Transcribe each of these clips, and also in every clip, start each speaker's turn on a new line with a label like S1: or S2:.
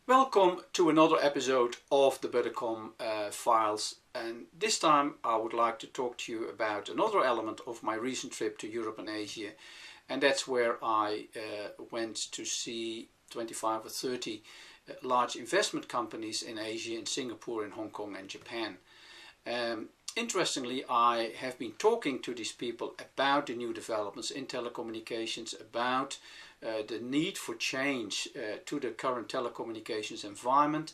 S1: Welcome to another episode of the Budde files, and this time I would like to talk to you about another element of my recent trip to Europe and Asia, and that's where I went to see 25 or 30 large investment companies in Asia, in Singapore, in Hong Kong and Japan. Interestingly, I have been talking to these people about the new developments in telecommunications, about the need for change to the current telecommunications environment.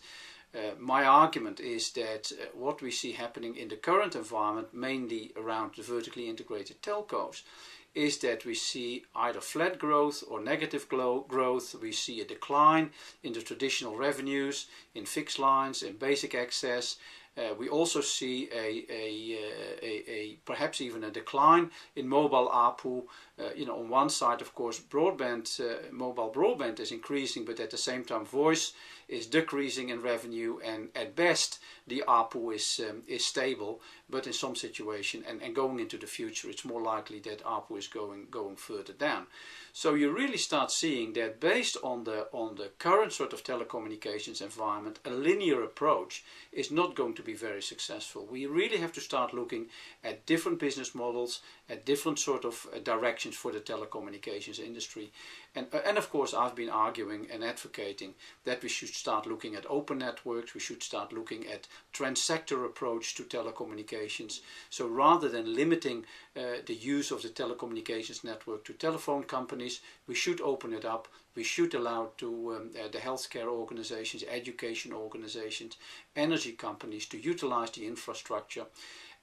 S1: My argument is that what we see happening in the current environment, mainly around the vertically integrated telcos, is that we see either flat growth or negative growth. We see a decline in the traditional revenues, in fixed lines, in basic access. We also see perhaps even a decline in mobile ARPU. On one side, of course, mobile broadband is increasing, but at the same time, voice is decreasing in revenue, and at best, the ARPU is stable. But in some situation, and going into the future, it's more likely that ARPU is going further down. So you really start seeing that based on the current sort of telecommunications environment, a linear approach is not going to be very successful. We really have to start looking at different business models, at different sort of directions for the telecommunications industry. And of course, I've been arguing and advocating that we should start looking at open networks, we should start looking at trans-sector approach to telecommunications. So rather than limiting the use of the telecommunications network to telephone companies, we should open it up. We should allow to the healthcare organizations, education organizations, energy companies to utilize the infrastructure.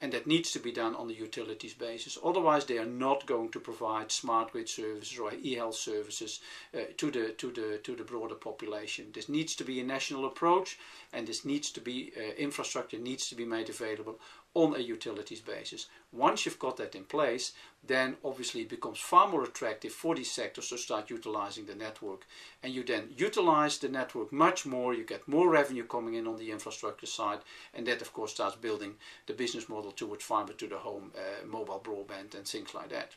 S1: And that needs to be done on the utilities basis. Otherwise, they are not going to provide smart grid services or e-health services to the broader population. This needs to be a national approach, and this needs to be infrastructure needs to be made available on a utilities basis. Once you've got that in place, then obviously it becomes far more attractive for these sectors to start utilizing the network. And you then utilize the network much more, you get more revenue coming in on the infrastructure side, and that of course starts building the business model towards fiber to the home, mobile broadband and things like that.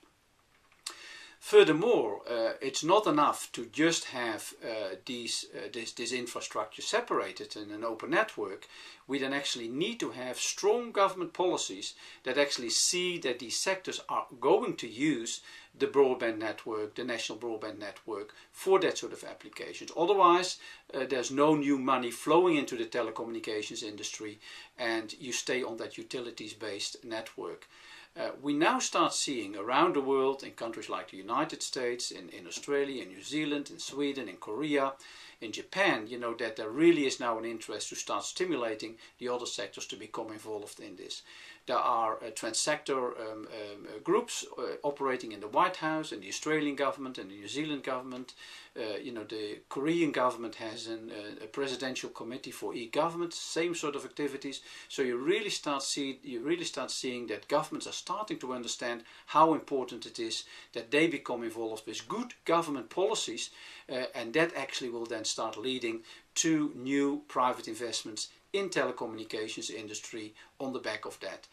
S1: Furthermore, it's not enough to just have this infrastructure separated in an open network. We then actually need to have strong government policies that actually see that these sectors are going to use the broadband network, the national broadband network, for that sort of applications. Otherwise, there's no new money flowing into the telecommunications industry, and you stay on that utilities-based network. We now start seeing around the world, in countries like the United States, in Australia, in New Zealand, in Sweden, in Korea, in Japan, that there really is now an interest to start stimulating the other sectors to become involved in this. There are trans-sector groups operating in the White House, and the Australian government and the New Zealand government. The Korean government has a presidential committee for e-government, same sort of activities. So you really start seeing that governments are starting to understand how important it is that they become involved with good government policies, and that actually will then start leading to new private investments in telecommunications industry on the back of that.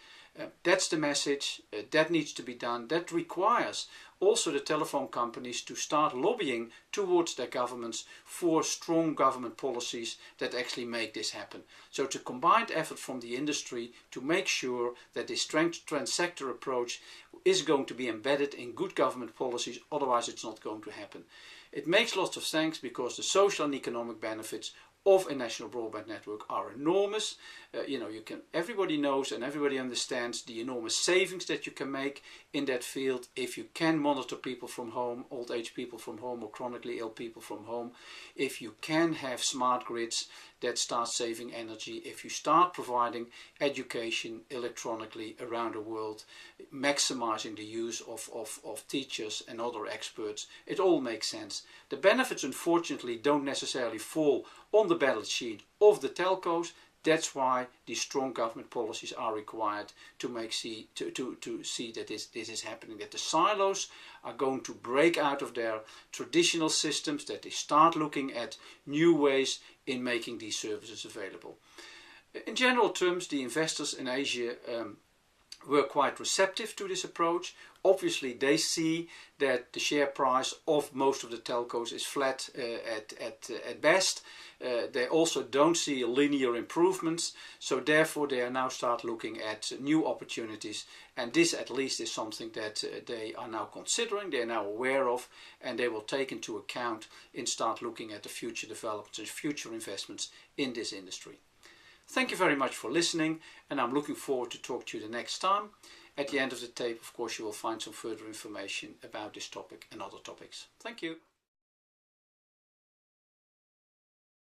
S1: That's the message. That needs to be done. That requires also the telephone companies to start lobbying towards their governments for strong government policies that actually make this happen. So it's a combined effort from the industry to make sure that this trans-sector approach is going to be embedded in good government policies. Otherwise, it's not going to happen. It makes lots of sense because the social and economic benefits of a national broadband network are enormous. Everybody knows and everybody understands the enormous savings that you can make in that field if you can monitor people from home, old age people from home or chronically ill people from home, if you can have smart grids that start saving energy, if you start providing education electronically around the world, maximizing the use of teachers and other experts, it all makes sense. The benefits unfortunately don't necessarily fall on the balance sheet of the telcos. That's why these strong government policies are required to see that this is happening, that the silos are going to break out of their traditional systems, that they start looking at new ways in making these services available. In general terms, the investors in Asia were quite receptive to this approach. Obviously they see that the share price of most of the telcos is flat at best. They also don't see linear improvements, so therefore they are now start looking at new opportunities, and this at least is something that they are now considering, they are now aware of, and they will take into account in start looking at the future developments and future investments in this industry. Thank you very much for listening, and I'm looking forward to talk to you the next time. At the end of the tape, of course, you will find some further information about this topic and other topics. Thank you.